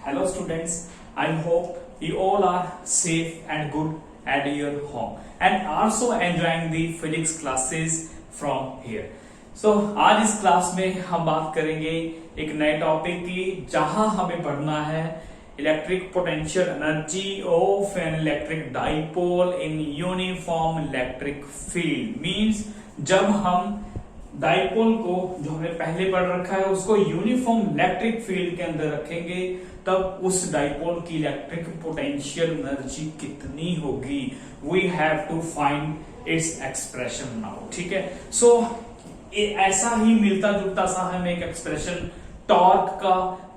Hello students, I hope you all are safe and good at your home and also enjoying the physics classes from here. So आज इस class में हम बात करेंगे एक नए टॉपिक की जहां हमें पढ़ना है electric potential energy of an electric dipole in uniform electric field. Means जब हम डाइपोल को जो हमने पहले पढ़ रखा है उसको यूनिफॉर्म इलेक्ट्रिक फील्ड के अंदर रखेंगे तब उस डाइपोल की इलेक्ट्रिक पोटेंशियल एनर्जी कितनी होगी। We have to find its expression now. ठीक है, सो ऐसा ही मिलता जुलता सा हम एक एक्सप्रेशन टॉर्क का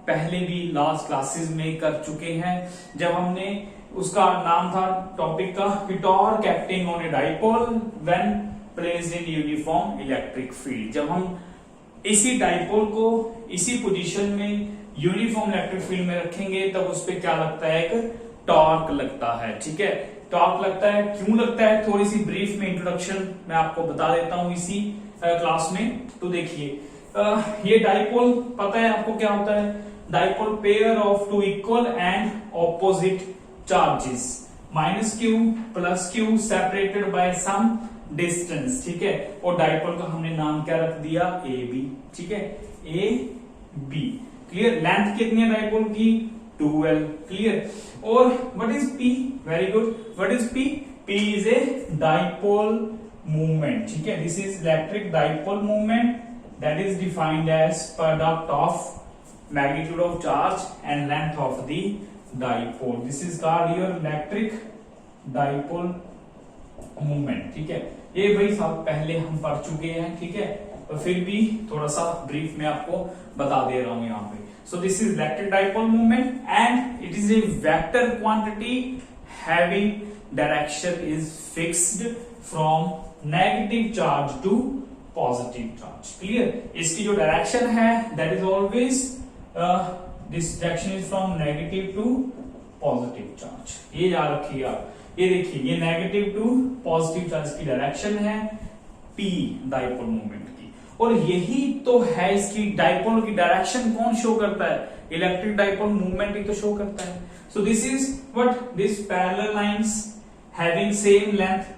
पहले भी लास्ट क्लासेस में कर चुके हैं जब हमने उसका नाम था टॉपिक का torque acting on a dipole when placed in uniform electric field. जब हम इसी डाइपोल को इसी पोजीशन में यूनिफॉर्म इलेक्ट्रिक फील्ड में रखेंगे तब उस पर क्या लगता है, एक टॉर्क लगता है। ठीक है, टॉर्क लगता है, क्यों लगता है, थोड़ी सी ब्रीफ में इंट्रोडक्शन मैं आपको बता देता हूं इसी क्लास में। तो देखिए ये डाइपोल पता है आपको क्या होता है, dipole pair of two equal and opposite charges minus q plus q separated by some distance. ठीक है, और डाइपोल का हमने नाम क्या रख दिया, ए बी। ठीक है, ए बी क्लियर। लेंथ कितनी है डाइपोल की, 12। क्लियर। और what is P, very good, what is P, P is a dipole movement. ठीक है, this is electric dipole movement that is defined as product of magnitude of charge and length of the dipole. This is called your electric dipole movement. ठीक है, ये भाई साहब पहले हम पढ़ चुके हैं। ठीक है, तो फिर भी थोड़ा सा ब्रीफ में आपको बता दे रहा हूं यहाँ पे। So this is electric dipole movement and it is a vector quantity having direction is fixed from negative charge to positive charge. Clear? इसकी जो डायरेक्शन है that is always this direction is from negative to positive charge. ये याद रखिए आप, ये देखिए ये नेगेटिव टू पॉजिटिव चार्ज की डायरेक्शन है पी डाइपोल मूवमेंट की, और यही तो है इसकी डाइपोल की डायरेक्शन। कौन शो करता है, इलेक्ट्रिक डाइपोल मूवमेंट ही तो शो करता है। सो this is what, this parallel lines having same length,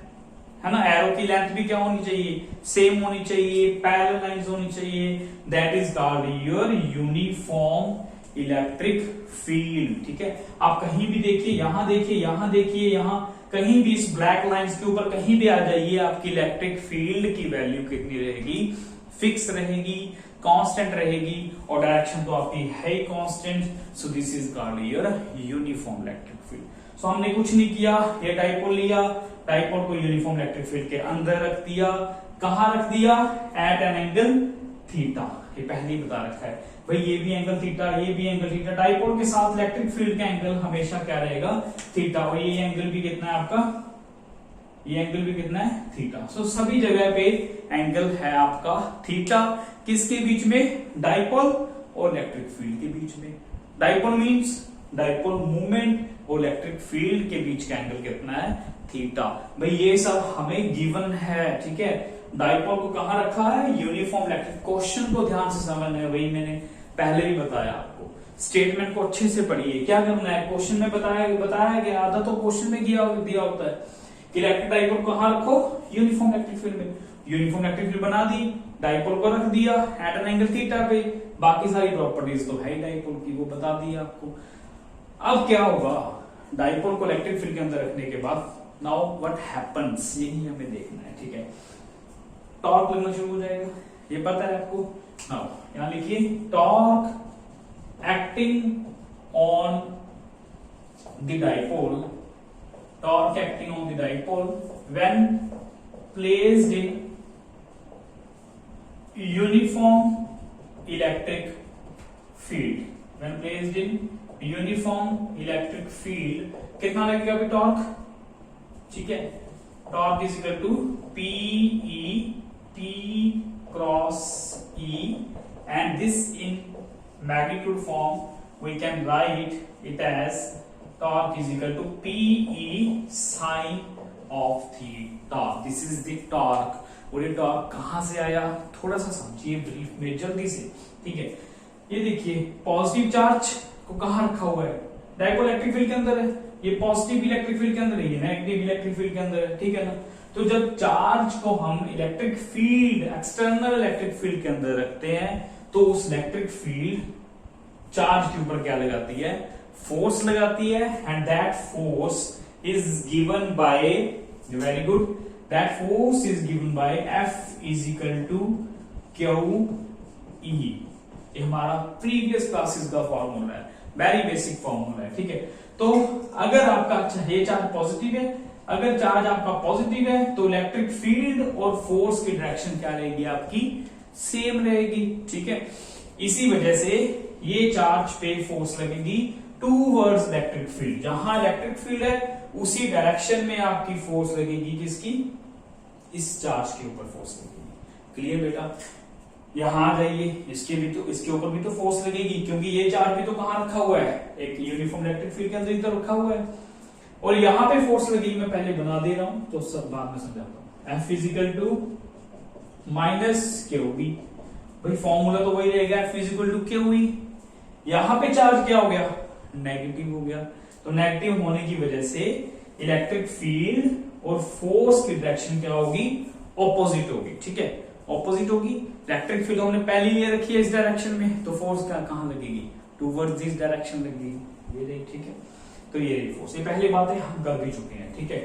है ना, एरो की लेंथ भी क्या होनी चाहिए, सेम होनी चाहिए, पैरेलल लाइंस होनी चाहिए, that is called your uniform electric field. ठीक है, आप कहीं भी देखिए, यहां देखिए, यहां देखिए, यहां कहीं भी इस ब्लैक लाइंस के ऊपर कहीं भी आ जाइए, आपकी इलेक्ट्रिक फील्ड की वैल्यू कितनी रहेगी, फिक्स रहेगी, कांस्टेंट रहेगी, और डायरेक्शन तो आपकी है ही constant. So this is called your uniform electric field. So हमने कुछ नहीं किया, ये डाइपोल लिया, डाइपोल को यूनिफॉर्म इलेक्ट्रिक फील्ड के अंदर रख दिया। कहां रख दिया, एट एन एंगल थीटा। ये पहले ही बता रखा है भाई, ये भी एंगल थीटा, ये भी एंगल थीटा। डाइपोल के साथ इलेक्ट्रिक फील्ड का एंगल हमेशा क्या रहेगा, थीटा। और ये एंगल भी कितना है आपका, ये एंगल भी कितना है, थीटा। सो सभी जगह पे एंगल है आपका थीटा। किसके बीच में, डाइपोल और इलेक्ट्रिक फील्ड के बीच में। डाइपोल मींस डाइपोल मूवमेंट और इलेक्ट्रिक फील्ड के बीच का एंगल कितना है, थीटा। भाई ये सब हमें गिवन है। ठीक है, डाइपोल को कहां रखा है, यूनिफॉर्म इलेक्ट्रिक। क्वेश्चन को ध्यान से समझना है, वही मैंने पहले भी बताया आपको। स्टेटमेंट को अच्छे से पढ़िए, क्या करना है, क्वेश्चन में बताया गया, आधा तो क्वेश्चन में दिया होता है कि इलेक्ट्रिक डाइपोल को कहां रखो, यूनिफॉर्म इलेक्ट्रिक फील्ड में। यूनिफॉर्म इलेक्ट्रिक फील्ड बना दी, डाइपोल को रख दिया एट एन एंगल थीटा पे। बाकी सारी प्रॉपर्टीज तो है ही डाइपोल की, वो बता दी आपको। अब क्या होगा, डाइपोल को इलेक्ट्रिक फील्ड के अंदर रखने के बाद नाउ व्हाट हैपेंस, यही हमें देखना है। ठीक है, टॉर्क लगना शुरू हो जाएगा, ये पता है आपको। नाउ यहां लिखिए, torque acting on the dipole, torque acting on the dipole when placed in uniform electric field, when placed in uniform electric field. कितना लगेगा अभी टॉर्क, ठीक है, torque is equal to PE T cross E, and this in magnitude form we can write it as torque is equal to PE sine of theta. This is the torque. और ये torque कहां से आया, थोड़ा सा समझिए brief में जल्दी से। ठीक है, ये देखिए पॉजिटिव चार्ज को कहाँ रखा हुआ है, डाइपोल इलेक्ट्रिक फील्ड के अंदर है, ये पॉजिटिव इलेक्ट्रिक फील्ड के अंदर है, ये नेगेटिव इलेक्ट्रिक फील्ड के अंदर है, ठीक है ना। तो जब चार्ज को हम electric field, external electric field के अंदर रखते हैं तो उस इलेक्ट्रिक फील्ड चार्ज के ऊपर क्या लगाती है, फोर्स लगाती है, and that force is given by, very good, that force is given by F is equal to QE। ये हमारा प्रीवियस क्लासेस का फॉर्मूला है, वेरी बेसिक फॉर्मूला है, ठीक है। तो अगर आपका ये चार्ज पॉजिटिव है, अगर चार्ज आपका पॉजिटिव है तो इलेक्ट्रिक फील्ड और फोर्स की डायरेक्शन क्या रहेगी आपकी, सेम रहेगी, ठीक है। इसी वजह से ये चार्ज पे फोर्स लगेगी टूवर्ड्स इलेक्ट्रिक फील्ड, जहां इलेक्ट्रिक फील्ड है उसी डायरेक्शन में आपकी फोर्स लगेगी, किसकी, इस चार्ज के ऊपर फोर्स लगेगी। क्लियर बेटा, यहां आ जाइए, इसके ऊपर भी तो फोर्स लगेगी, क्योंकि ये चार्ज भी तो कहां रखा हुआ है, एक यूनिफॉर्म इलेक्ट्रिक फील्ड के अंदर इधर रखा हुआ है, और यहां पे फोर्स लगेगी, मैं पहले बना दे रहा हूं तो सब बाद में समझाता हूं। F is equal to minus QB, भाई फॉर्मूला तो वही रहेगा, F इजिकल टू QE। यहां पे चार्ज क्या हो गया, नेगेटिव हो गया, तो नेगेटिव होने की वजह से इलेक्ट्रिक फील्ड और फोर्स की डायरेक्शन क्या होगी, ऑपोजिट होगी, ठीक है, ऑपोजिट होगी। इलेक्ट्रिक फील्ड हमने पहले ले रखी है इस डायरेक्शन में, तो फोर्स क्या कहां लगेगी, टुवर्ड्स दिस डायरेक्शन लगेगी, ये रही, ठीक है। तो ये रही फोर्स, ये पहली बात है, हम कर भी चुके हैं, ठीक है।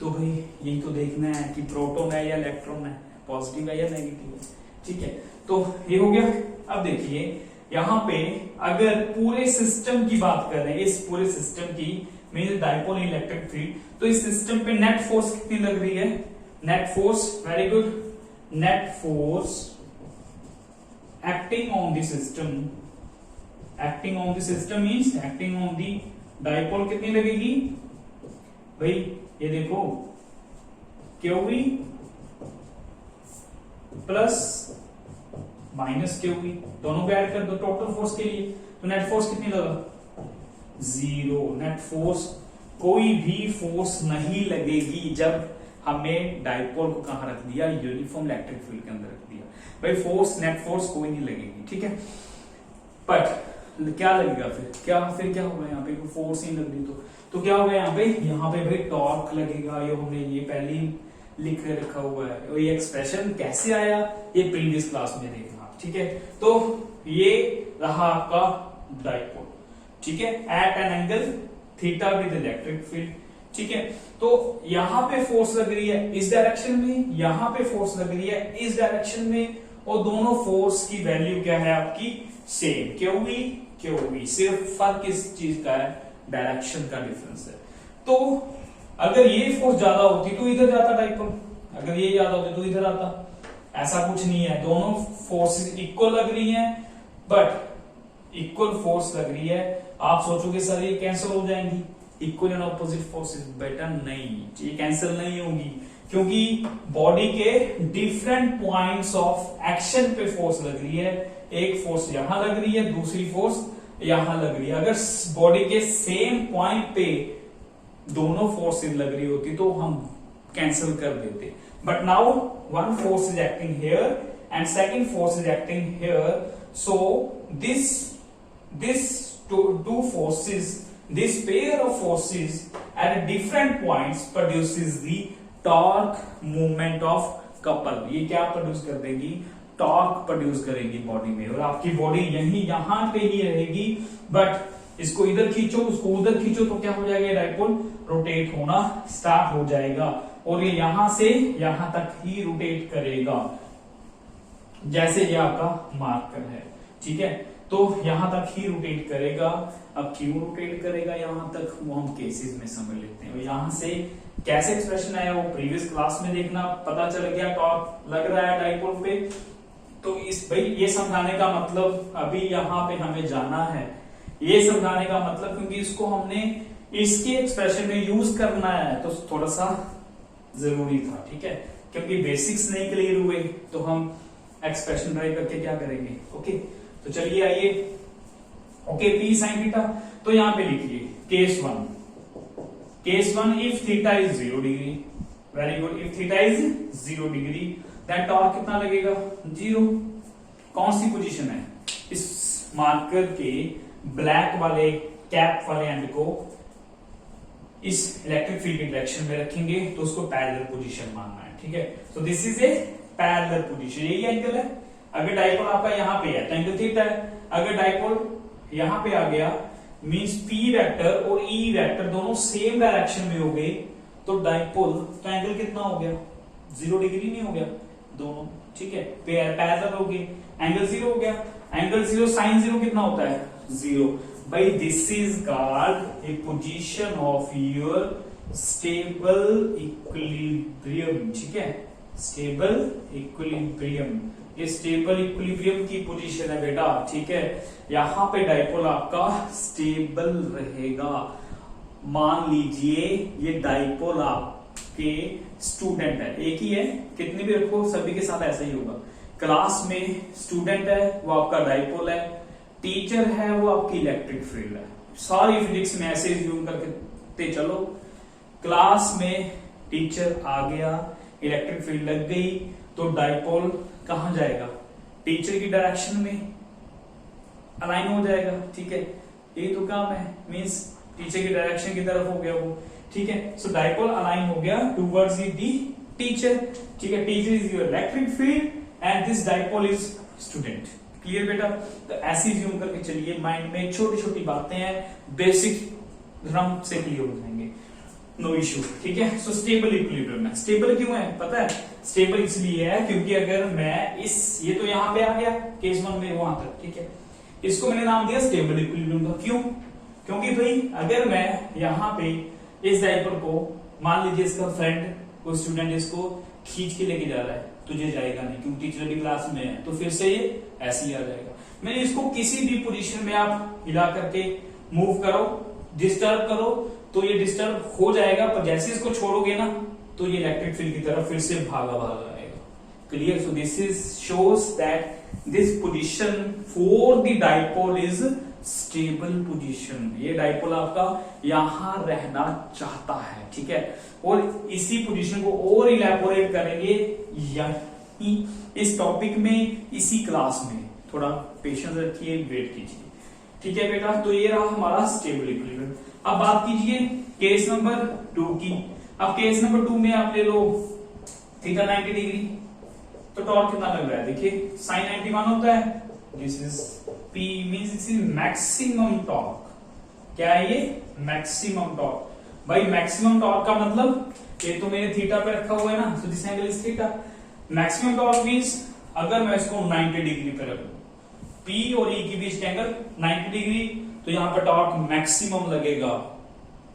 तो भाई यही तो देखना है कि प्रोटॉन है या इलेक्ट्रॉन है, पॉजिटिव है या नेगेटिव है, ठीक है। तो ये हो गया। अब देखिए यहां पे अगर पूरे सिस्टम की बात कर रहे हैं, इस पूरे सिस्टम की मीन डाइपोल इलेक्ट्रिक फील्ड, तो इस सिस्टम पे नेट फोर्स कितनी लग रही है, net force, very good, net force acting on the system, acting on the system means acting on the dipole कितनी लगेगी भाई, ये देखो QE प्लस माइनस QE, दोनों को ऐड कर दो टोटल फोर्स के लिए, तो नेट फोर्स कितनी लगा, 0। नेट फोर्स, कोई भी फोर्स नहीं लगेगी जब हमें डाइपोल को कहां रख दिया, यूनिफॉर्म इलेक्ट्रिक फील्ड के अंदर रख दिया, भाई फोर्स, नेट फोर्स कोई नहीं लगेगी, ठीक है। बट क्या लगेगा फिर क्या होगा, यहाँ पे कोई फोर्स नहीं लग रही तो क्या होगा, यहाँ पे भाई टॉर्क लगेगा, ये हमने ये पहले ही लिख के रखा हुआ है, और ये एक्सप्रेशन कैसे आया ये प्रीवियस क्लास में देखना, ठीक है। तो ये रहा आपका डाइपोल, ठीक है, at an angle theta with electric field, ठीक है। तो यहां पे फोर्स लग रही है इस डायरेक्शन में, यहां पे फोर्स लग रही है इस डायरेक्शन में, और दोनों फोर्स की वैल्यू क्या है आपकी, सेम, QE, सिर्फ फर्क इस चीज का है, डायरेक्शन का डिफरेंस है। तो अगर ये फोर्स ज्यादा होती तो इधर जाता डाइपोल, अगर ये ज्यादा होती तो इधर आता, ऐसा कुछ नहीं है, दोनों फोर्सेस इक्वल लग रही हैं, बट इक्वल फोर्स लग रही है, आप सोचोगे सर ये कैंसिल हो जाएंगी, इक्वल एंड ऑपोजिट फोर्सेस, बेटा नहीं, ये कैंसिल नहीं होगी, क्योंकि बॉडी के डिफरेंट पॉइंट्स ऑफ एक्शन पे फोर्स लग रही है, एक फोर्स यहां लग रही है, दूसरी फोर्स यहां लग रही है। अगर बॉडी के सेम पॉइंट पे दोनों फोर्सेस लग रही होती तो हम कैंसिल कर देते, but now one force is acting here and second force is acting here, so this two forces, this pair of forces at different points produces the torque movement of couple। ये क्या produce कर देगी, torque produce करेगी body में, और आपकी body यहां पे ही रहेगी, बट इसको इधर खींचो उसको उधर खींचो तो क्या हो जाएगा, डाइपोल रोटेट होना स्टार्ट हो जाएगा, और ये यहां से यहां तक ही रोटेट करेगा, जैसे ये आपका मार्कर है, ठीक है। तो यहां तक ही रोटेट करेगा। अब क्यों रोटेट करेगा यहां तक, वो हम केसेस में समझ लेते हैं। यहां से कैसे एक्सप्रेशन आया वो प्रीवियस क्लास में देखना, पता चल गया टॉर्क लग रहा है डाइपोल पे। तो इस भाई ये समझाने का मतलब अभी यहाँ पे हमें जाना है, ये समझाने का मतलब क्योंकि इसको हमने इसके एक्सप्रेशन में यूज करना है तो थोड़ा सा जरूरी था, ठीक है। क्योंकि बेसिक्स नहीं क्लियर हुए तो हम एक्सप्रेशन ड्राइव करके क्या करेंगे, ओके। तो चलिए आइए, ओके, पी साइन थीटा, तो यहां पे लिखिए case one if theta is 0 degree, very good, if theta is 0 degree then torque कितना लगेगा, 0। कौन सी पोजीशन है, इस मार्कर के ब्लैक वाले कैप वाले एंड को इस इलेक्ट्रिक फील्ड की डायरेक्शन में रखेंगे तो उसको पैरेलल पोजीशन मानना है, ठीक है। सो this is a parallel position, यही एंगल है। अगर डाइपोल आपका यहाँ पे है तो एंगल थीटा है। अगर डाइपोल यहाँ पे आ गया मींस पी वेक्टर और ई वेक्टर दोनों सेम डायरेक्शन में हो गए तो डाइपोल तो एंगल कितना हो गया, 0 डिग्री नहीं हो गया दोनों, ठीक है, पैरेलल हो गए, एंगल 0 हो गया। एंगल 0 साइन 0 कितना होता है, 0। भाई this is called a position of your stable equilibrium, ठीक है, स्टेबल इक्विलिब्रियम। ये स्टेबल इक्विलिब्रियम की पोजीशन है बेटा, ठीक है। यहां पे डाइपोल आपका स्टेबल रहेगा। मान लीजिए ये डाइपोल आपके स्टूडेंट है, एक ही है, कितने भी रखो सभी के साथ ऐसा ही होगा। क्लास में स्टूडेंट है वो आपका डाइपोल है, टीचर है वो आपकी इलेक्ट्रिक फील्ड है। सारी फिजिक्स में ऐसे यूज करके चलो, क्लास में टीचर आ गया, इलेक्ट्रिक फील्ड लग गई तो डाइपोल कहां जाएगा, टीचर की डायरेक्शन में अलाइन हो जाएगा, ठीक है। ये तो काम है, मींस टीचर की डायरेक्शन की तरफ हो गया वो, ठीक है। सो डाइपोल अलाइन हो गया टुवर्ड्स दी टीचर, ठीक है। Teacher is your electric field and this dipole is student. Clear बेटा? तो ऐसे ज्यूम करके चलिए, माइंड में छोटी छोटी बातें हैं, बेसिक रम से क्लियर हो जाएंगे, नो इश्यू, ठीक है। सो स्टेबल इक्विलिब्रियम है। स्टेबल क्यों है पता है? स्टेबल इसलिए है क्योंकि अगर मैं ये तो यहां पे आ गया केस 1 में वहां तक, ठीक है, इसको मैंने नाम दिया स्टेबल इक्विलिब्रियम का। क्यों? क्योंकि भाई अगर मैं यहाँ पे इस डाइपोल को, मान लीजिए इसका फ्रेंड कोई स्टूडेंट इसको खींच के लेके जा रहा है, तुझे जाएगा नहीं क्योंकि टीचर भी क्लास में है, तो फिर से ये ऐसे ही आ जाएगा। मैंने इसको किसी भी पोजीशन में आप हिला करके मूव करो, डिस्टर्ब करो तो ये डिस्टर्ब हो जाएगा, पर जैसे इसको छोड़ोगे ना तो ये इलेक्ट्रिक फील्ड की तरफ फिर से भागा आएगा। Clear? So this is shows that this position for the dipole is stable position. ये डाइपोल आपका यहां रहना चाहता है, ठीक है। और इसी पोजीशन को और इलैबोरेट करेंगे यही इस टॉपिक में, इसी क्लास में। थोड़ा पेशेंस रखिए, वेट कीजिए, ठीक है बेटा। तो ये रहा हमारा स्टेबल इक्विलिब्रियम। अब बात कीजिए केस नंबर 2 की। अब केस नंबर 2 में आप ले लो थीटा 90 डिग्री, तो टॉर्क कितना लग रहा है, देखिए साइन 90 मान होता है, this is P means this is maximum torque. क्या है ये? Maximum torque. भाई मैक्सिमम टॉर्क का मतलब ये तो मेरे थीटा पे रखा हुआ है ना, so this angle is theta. Maximum torque means अगर मैं इसको 90 डिग्री पे रखूं, P और E के बीच एंगल 90 डिग्री, तो यहां पर टॉर्क मैक्सिमम लगेगा,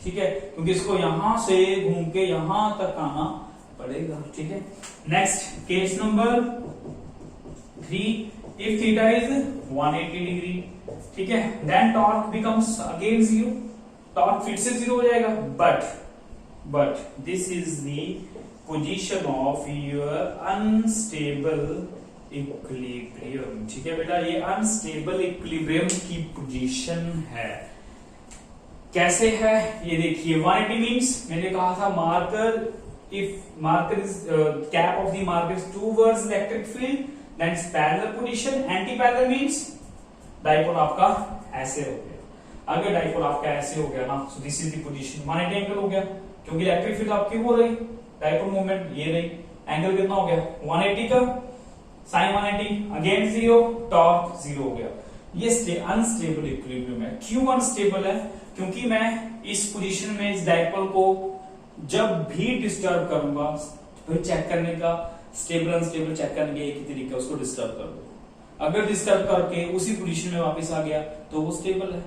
ठीक है, क्योंकि इसको यहां से घूम के यहां तक आना पड़ेगा, ठीक है। Next case number 3, if theta is 180 degree, ठीक है, then torque becomes again 0, torque फिर से 0 हो जाएगा, but this is the position of your unstable equilibrium, ठीक है बेटा, ये unstable equilibrium की पोजीशन है। कैसे है ये देखिए, 180 मींस मैंने कहा था marker, if marker is cap of the marker is towards electric field, then it's parallel position. Anti-parallel means dipole आपका ऐसे हो गया। अगर डाइपोल आपका ऐसे हो गया ना, so this is the position 180 angle हो गया, क्योंकि इलेक्ट्रिक फील्ड आपकी हो रही, डाइपोल मूवमेंट ये रही, एंगल कितना हो गया 180 का, साइन 180 अगेन 0, टॉर्क 0 हो गया। ये अनस्टेबल इक्विलिब्रियम है। क्यों अनस्टेबल है? क्योंकि मैं इस पोजीशन में इस डाइपोल को जब भी डिस्टर्ब करूंगा, चेक करने का स्टेबल अनस्टेबल चेक करने के एक ही तरीका, उसको डिस्टर्ब कर दो। अगर डिस्टर्ब करके उसी पोजीशन में वापस आ गया तो वो स्टेबल है,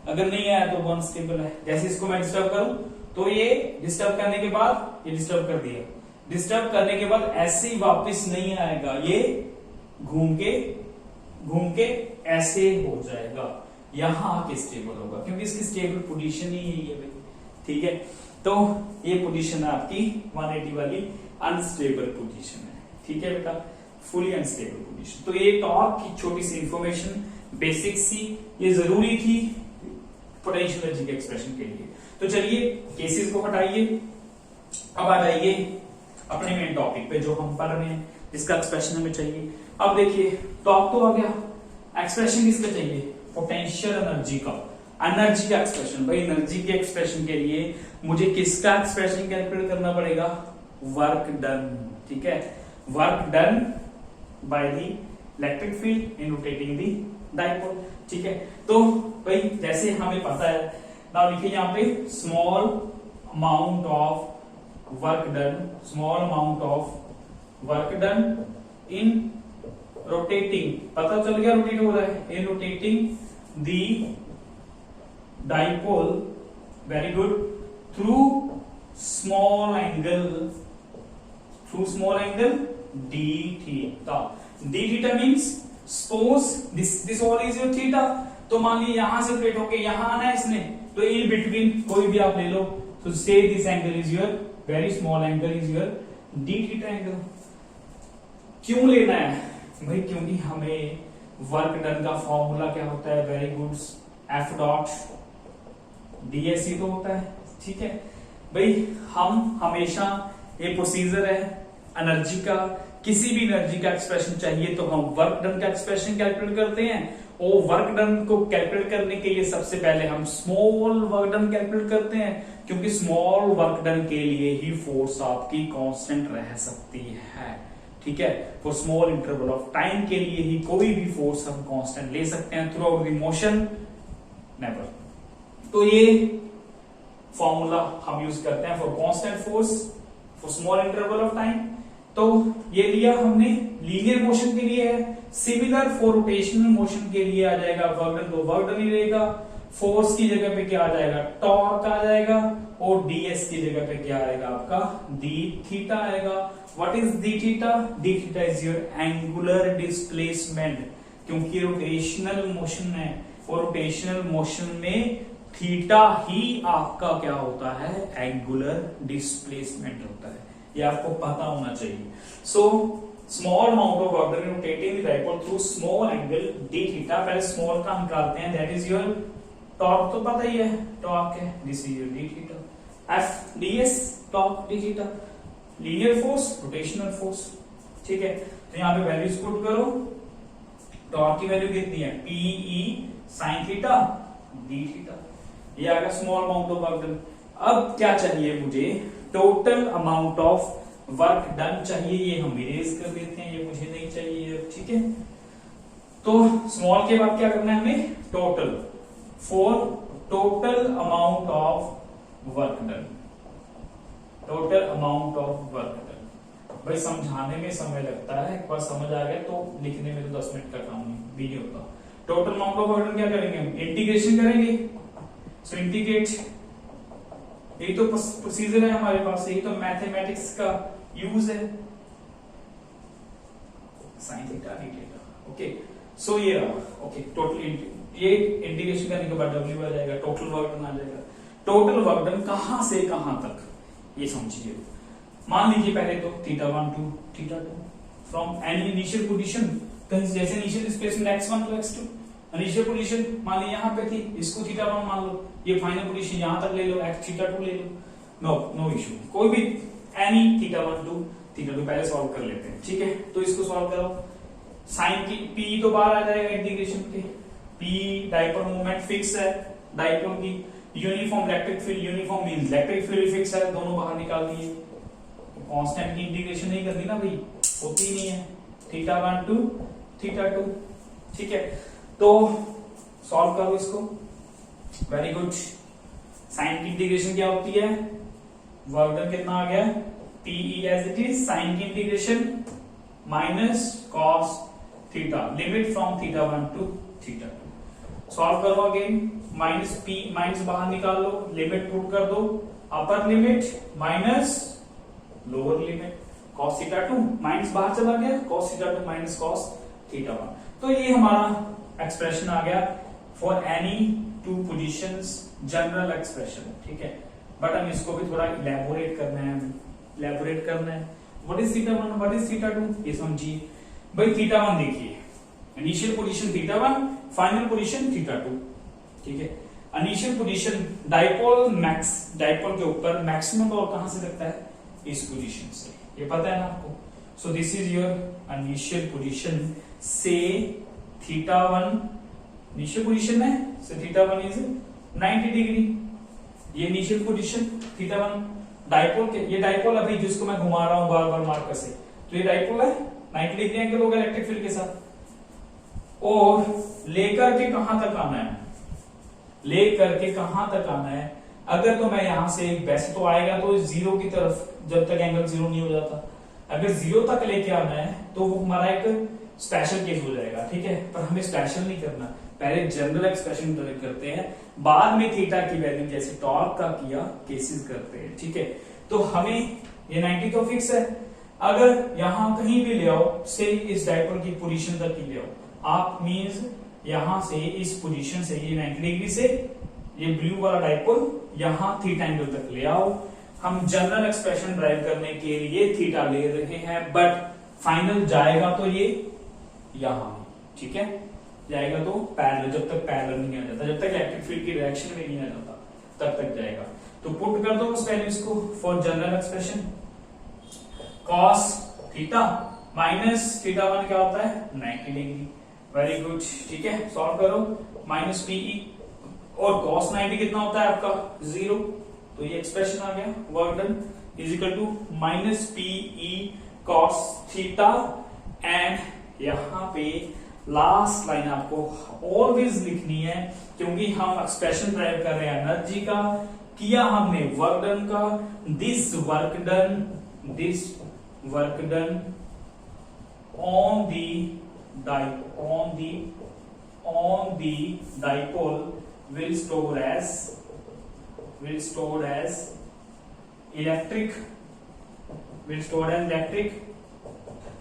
अगर नहीं आया तो वो अनस्टेबल है। जैसे इसको मैं डिस्टर्ब करूं तो ये डिस्टर्ब करने के बाद ये डिस्टर्ब कर दिया, डिस्टर्ब करने के बाद ऐसे ही वापस नहीं आएगा, ये घूम के ऐसे हो जाएगा, यहां आके स्टेबल होगा, क्योंकि इसकी स्टेबल पोजीशन ही यही है भाई, ठीक है। तो ये पोजीशन है आपकी 180 वाली अनस्टेबल पोजीशन है, ठीक है बेटा, फुली अनस्टेबल पोजीशन। तो ये टॉर्क की छोटी सी इंफॉर्मेशन, बेसिक सी, ये जरूरी थी पोटेंशियल एनर्जी के एक्सप्रेशन के लिए। तो चलिए केसेस को हटाइए, अब आ जाइए अपने मेन टॉपिक पे जो हम पढ़ रहे हैं, जिसका एक्सप्रेशन हमें चाहिए। अब देखिए टॉर्क तो आ गया, एक्सप्रेशन किसका चाहिए? पोटेंशियल एनर्जी का एक्सप्रेशन। भाई एनर्जी के एक्सप्रेशन के लिए मुझे किसका एक्सप्रेशन कैलकुलेट करना पड़ेगा? Work done. ठीक है, work done by the electric field in rotating the dipole. ठीक है, तो भाई जैसे हमें पता है, नाउ लिखिए यहाँ पे small amount of work done, small amount of work done in rotating, पता चल गया रोटेट हो रहा है, in rotating the dipole, very good, through small angle D theta. D theta means suppose this all is your theta, तो मान लीजिए यहां से रोटेट होके यहां आना है इसने, तो इन बिटवीन कोई भी आप ले लो, तो से this angle is your very small angle is your D theta angle. क्यों लेना है भाई? क्योंकि हमें वर्क डन का फॉर्मूला क्या होता है? Very good, F dot ds ही तो होता है। ठीक है भाई, हम हमेशा ये प्रोसीजर है एनर्जी का, किसी भी एनर्जी का एक्सप्रेशन चाहिए तो हम वर्क डन का एक्सप्रेशन कैलकुलेट करते हैं, और वर्क डन को कैलकुलेट करने के लिए सबसे पहले हम स्मॉल वर्क डन कैलकुलेट करते हैं, क्योंकि स्मॉल वर्क डन के लिए ही फोर्स आपकी कांस्टेंट रह सकती है। ठीक है, for small interval of time के लिए ही कोई भी फोर्स हम कांस्टेंट ले सकते हैं, through out the motion never. तो ये फॉर्मूला हम यूज करते हैं for constant force for small interval of time. तो ये लिया हमने लीनियर मोशन के लिए है, सिमिलर फॉर रोटेशनल मोशन के लिए आ जाएगा वर्क डन, तो वर्क डन ही रहेगा, फोर्स की जगह पे क्या आ जाएगा? टॉर्क आ जाएगा, और ds की जगह पे क्या आएगा? आपका डी थीटा आएगा। What is D theta? D theta is your angular displacement, क्योंकि रोटेशनल मोशन है, और रोटेशनल मोशन में थीटा ही आपका क्या होता है? एंगुलर डिस्प्लेसमेंट होता है, ये आपको पता होना चाहिए। So small amount of work done rotating the dipole through small angle D theta, पहले स्मॉल का निकालते हैं, दैट इज योर टॉर्क, तो पता ही है टॉर्क है, this is your D theta, F ds torque D theta, linear force, rotational force. ठीक है, तो यहां पे वैल्यूज पुट करो, टॉर्क की वैल्यू कितनी है? PE sin theta d theta, ये आ गया small amount of work done. अब क्या चाहिए मुझे? Total amount of work done चाहिए, ये हम इरेज कर देते हैं, ये मुझे नहीं चाहिए। ठीक है, तो स्मॉल के बाद क्या करना है हमें? Total, for total amount of work done, total amount of work done. भाई समझाने में समय लगता है, एक बार समझ आ गया तो लिखने में तो 10 मिनट का काम भी नहीं होता। Total amount of work done क्या करेंगे हम? इंटीग्रेशन करेंगे, सो इंटीग्रेट, यही तो प्रोसीजर है हमारे पास, यही तो मैथमेटिक्स का यूज है, sine theta d theta. Okay, so ये रहा। ओके, टोटल ये इंटीग्रेशन करने के बाद W आ जाएगा, टोटल वर्क डन आ जाएगा। टोटल वर्क डन कहां से कहां तक, ये समझिए। मान लीजिए पहले तो θ1 to θ2 from any initial position, जैसे initial displacement x1 to x2, initial position मान लीजिए यहां पे थी, इसको θ1 मान लो, ये फाइनल पोजीशन यहां तक ले लो, θ2 ले लो, नो इशू, कोई भी एनी θ1 टू θ2 पहले सॉल्व कर लेते हैं। ठीक है, तो इसको सॉल्व करो, साइन की p तो बाहर आ जाएगा इंटीग्रेशन के, p डाइपोल मोमेंट फिक्स है, डाइपोल की uniform electric field, uniform means electric field fix है, दोनों बाहर निकाल दिए। कांस्टेंट की इंटीग्रेशन नहीं करनी ना भाई, होती ही नहीं है, θ1 टू θ2। ठीक है, तो सॉल्व करो इसको, वेरी गुड। साइन की इंटीग्रेशन क्या होती है? वर्क डन कितना आ गया? PE as it is, sine की integration minus cos theta, limit from θ1 to θ2। Solve करो अगेन, माइनस p, माइनस बाहर निकाल लो, लिमिट पुट कर दो, upper limit minus lower limit, cos θ2 minus बाहर चला गया, cos θ2 माइनस cos θ1। तो ये हमारा एक्सप्रेशन आ गया for any two positions, general expression. ठीक है, बट हम इसको भी थोड़ा इलेबोरेट करना है, व्हाट इज θ1, व्हाट इज θ2, ये समझिए। भाई θ1 देखिए, इनिशियल पोजीशन θ1, फाइनल पोजीशन θ2। ठीक है, initial position dipole max, dipole के ऊपर मैक्सिमम पावर कहां से लगता है? इस पोजीशन से, ये पता है ना आपको। So this is your initial position, से θ1 इनिशियल पोजीशन है, so theta one is 90 degree. ये initial position theta one dipole के, ये डाइपोल अभी जिसको मैं घुमा रहा हूं बार बार मार्कर से, तो ये डाइपोल है, 90 डिग्री एंगल होगा इलेक्ट्रिक फील्ड के साथ। और लेकर के कहां तक आना है, लेकर के कहां तक आना है, अगर तो मैं यहां से वैसे तो आएगा तो जीरो की तरफ, जब तक एंगल जीरो नहीं हो जाता। अगर जीरो तक लेके आना है तो वो हमारा एक स्पेशल केस हो जाएगा, ठीक है। पर हमें स्पेशल नहीं करना, पहले जनरल एक्सप्रेशन करते हैं, बाद में थीटा की वैल्यू जैसे टॉर्क का किया केसेस करते हैं, ठीक है। तो हमें ये 90 तो फिक्स है, अगर यहां कहीं भी ले आओ, से इस डाइपोल की पोजीशन तक ही ले आओ आप, मींस यहां से इस पोजीशन से ये 90 डिग्री से ये ब्लू वाला डाइपोल यहां थीटा एंगल तक ले आओ। हम जनरल एक्सप्रेशन ड्राइव करने के लिए थीटा ले रहे हैं, बट फाइनल जाएगा तो ये यहां, ठीक है, जाएगा तो पैरेलल, जब तक पैरेलल नहीं आ जाता, जब तक इलेक्ट्रिक फील्ड की डायरेक्शन में नहीं आ जाता तब तक जाएगा। तो पुट कर दो उस वैल्यूज को for general expression, cos theta minus theta one क्या होता है 90 डिग्री, वेरी गुड, ठीक है। सॉल्व करो, माइनस पीई और cos 90 कितना होता है आपका 0, तो ये एक्सप्रेशन आ गया, work done is equal to minus PE cos theta. And यहां पे लास्ट लाइन आपको ऑलवेज लिखनी है, क्योंकि हम एक्सप्रेशन ड्राइव कर रहे हैं एनर्जी का, किया हमने वर्क डन का, this work done on the dipole will store as electric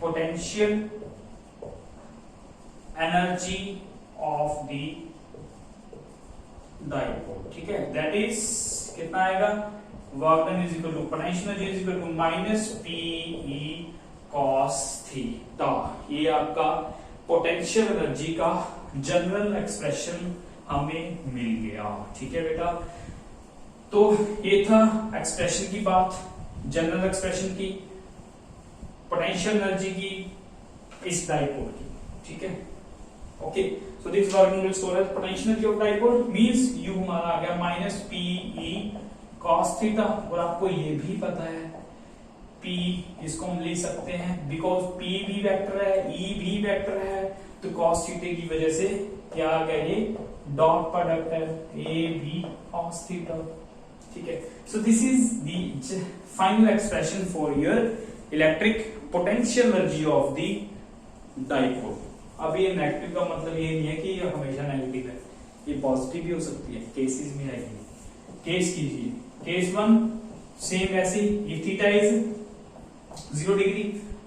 potential energy of the dipole, ठीक है। दैट इज कितना आएगा, work done is equal to potential energy is equal to minus PE cos theta. ये आपका potential energy का general expression हमें मिल गया, ठीक है बेटा। तो ये था एक्सप्रेशन की बात, जनरल एक्सप्रेशन की, पोटेंशियल एनर्जी की, इस डाइपोल की, ठीक है। Okay, so this work will store as potential energy of dipole, means you हमारा आ गया माइनस पीई cos थीटा। और आपको ये भी पता है P इसको हम ले सकते हैं, बिकॉज P भी वेक्टर है, E भी वेक्टर है, तो cos थीटा की वजह से क्या आ गया, ये डॉट प्रोडक्ट है, A B cos थीटा, ठीक है। सो this is the final expression for your electric potential energy of the dipole. अब ये नेगेटिव का मतलब ये नहीं है कि ये हमेशा नेगेटिव है, ये पॉजिटिव भी हो सकती है, केसेस में आएगी। केस कीजिए, केस वन सेम ऐसे, if theta is 0 degree,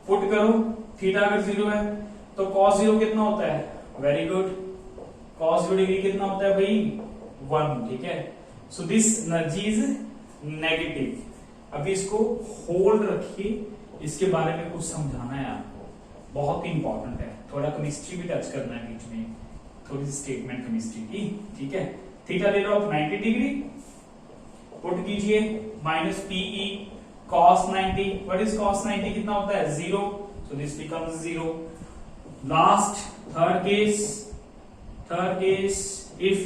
put करो, थीटा अगर 0 है तो cos 0 कितना होता है, वेरी गुड, cos 0 डिग्री कितना होता है भाई 1, ठीक है। So this energy is negative. अभी इसको होल्ड रखिए, इसके बारे में कुछ समझाना है आपको, बहुत ही इंपॉर्टेंट है, थोड़ा केमिस्ट्री भी टच करना है बीच में, थोड़ी सी स्टेटमेंट केमिस्ट्री की, ठीक है। थीटा ले लो 90 डिग्री, पुट कीजिए minus PE cos 90, what is cos 90 कितना होता है 0, so this becomes 0. Last third case if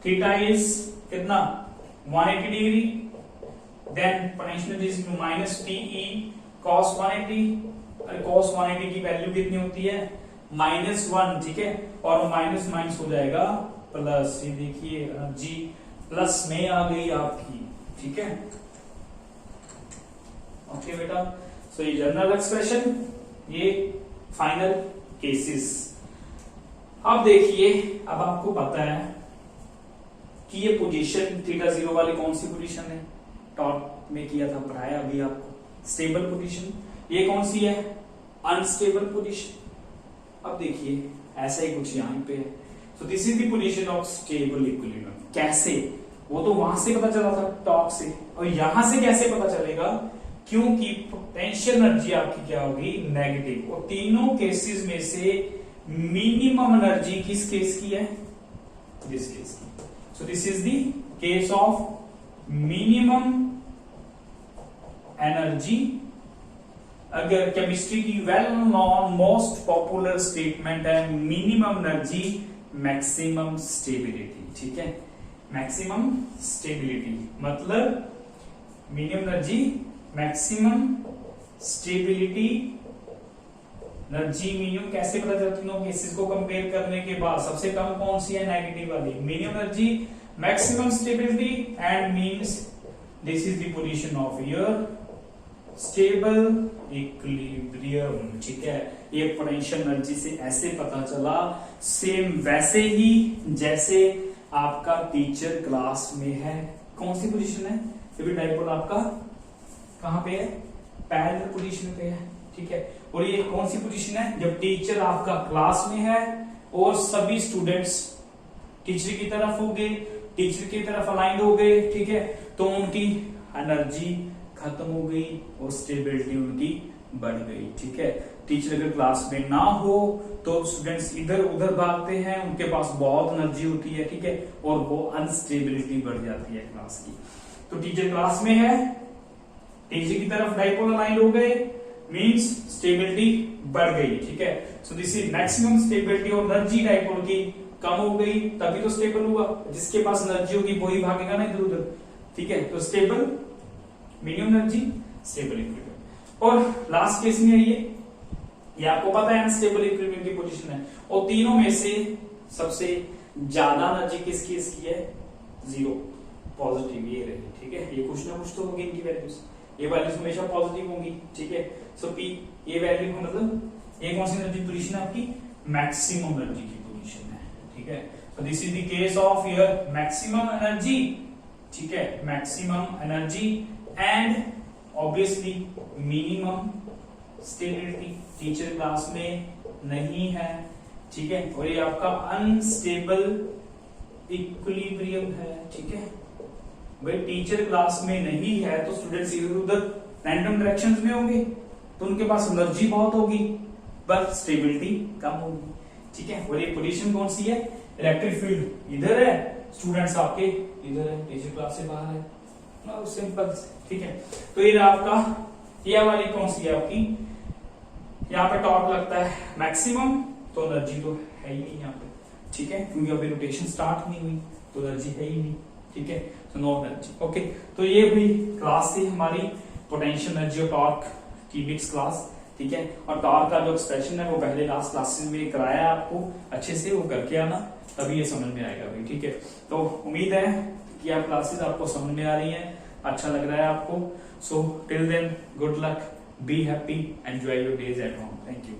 theta is कितना 180 degree, then potential is minus PE cos 180, और cos 180 की वैल्यू कितनी होती है -1, ठीक है, और माइनस माइनस हो जाएगा प्लस, ये देखिए एनर्जी प्लस में आ गई आपकी, ठीक है। ओके बेटा, सो ये जनरल एक्सप्रेशन, ये फाइनल केसेस। अब देखिए, अब आपको पता है कि ये पोजीशन थीटा 0 वाली कौन सी पोजीशन है, टॉप में किया था पढ़ाया अभी आपको, स्टेबल पोजीशन। ये कौन सी है, अनस्टेबल पोजीशन। अब देखिए ऐसा ही कुछ यहां पे है, सो this is the position of stable equilibrium. कैसे, वो तो वहां से पता चला था टॉप से, और यहां से कैसे पता चलेगा, क्योंकि पोटेंशियल एनर्जी आपकी क्या होगी नेगेटिव। और तीनों केसेस में से मिनिमम एनर्जी किस केस की है, दिस केस की। सो this is the case of minimum energy. अगर केमिस्ट्री की well non most popular statement है मिनिमम एनर्जी मैक्सिमम स्टेबिलिटी, ठीक है। मैक्सिमम स्टेबिलिटी मतलब minimum energy, maximum stability energy minimum कैसे पता चलता है? तीनों केसेस को कंपेयर करने के बाद सबसे कम कौन सी है? नेगेटिव वाली। Minimum energy, maximum stability and means this is the position of your stable equilibrium, ठीक है। ये पोटेंशियल एनर्जी से ऐसे पता चला, सेम वैसे ही जैसे आपका टीचर क्लास में है। कौन सी पोजीशन है? ये भी डाइपोल आपका कहां पे है? पैरेलल पोजीशन पे है, ठीक है। और ये कौन सी पोजीशन है? जब टीचर आपका क्लास में है और सभी स्टूडेंट्स टीचर की तरफ हो गए, टीचर की तरफ अलाइंड हो गए, ठीक है, तो उनकी एनर्जी खत्म हो गई और स्टेबिलिटी उनकी बढ़ गई, ठीक है। टीचर अगर क्लास में ना हो तो स्टूडेंट्स इधर उधर भागते हैं, उनके पास बहुत एनर्जी होती है, ठीक है, और वो अनस्टेबिलिटी बढ़ जाती है क्लास की। तो टीचर क्लास में है, टीचर की तरफ डाइपोल अलाइन हो गए, मींस स्टेबिलिटी बढ़ गई, ठीक है। सो दिस इज मैक्सिमम स्टेबिलिटी और एनर्जी डाइपोल की कम हो गई, तभी तो स्टेबल हुआ। जिसके पास एनर्जी होगी वही भागेगा ना इधर उधर, ठीक है। तो stable, minimum energy, stable equilibrium. और लास्ट केस में ये आपको पता है अनस्टेबल इक्विलिब्रियम की पोजीशन है, और तीनों में से सबसे ज्यादा एनर्जी किस केस की है? जीरो, पॉजिटिव ये रही, ठीक है। ये कुछ ना कुछ तो होगी इनकी वैल्यूज, ये वैल्यूज हमेशा पॉजिटिव होंगी, ठीक है। सो पी ये वैल्यू मतलब ये कौन सी एनर्जी पोजीशन है आपकी? मैक्सिमम एनर्जी की पोजीशन है, ठीक है। सो this is the case of your maximum energy, ठीक है, maximum energy and obviously minimum stability. Teacher class में नहीं है, ठीक है, और ये आपका अनस्टेबल इक्विलिब्रियम है, ठीक है। भाई टीचर क्लास में नहीं है तो स्टूडेंट्स इधर उधर रैंडम डायरेक्शंस में होंगे, तो उनके पास एनर्जी बहुत होगी पर स्टेबिलिटी कम होगी, ठीक है। और ये पोजीशन कौन सी है? इलेक्ट्रिक फील्ड इधर है, स्टूडेंट्स आपके इधर है, टीचर क्लास से बाहर है, सिंपल, ठीक है। तो ये आपका ये वाली कौन सी है आपकी? यहाँ पे टॉर्क लगता है मैक्सिमम, तो एनर्जी तो है ही नहीं यहाँ पे, ठीक है, क्योंकि अभी रोटेशन स्टार्ट नहीं हुई तो एनर्जी है ही नहीं, ठीक है। तो नो एनर्जी, ओके। तो ये भी क्लास थी हमारी पोटेंशियल एनर्जी और टॉर्क की मिक्स क्लास, ठीक है। और टॉर्क का जो एक्सप्रेशन है वो पहले लास्ट क्लासेस में कराया आपको, अच्छे से वो करके आना, तभी ये समझ में आएगा भाई, ठीक है। तो उम्मीद है कि आप क्लासेस आपको समझ में आ रही हैं, अच्छा लग रहा है आपको। So till then good luck, be happy, enjoy your days at home, thank you.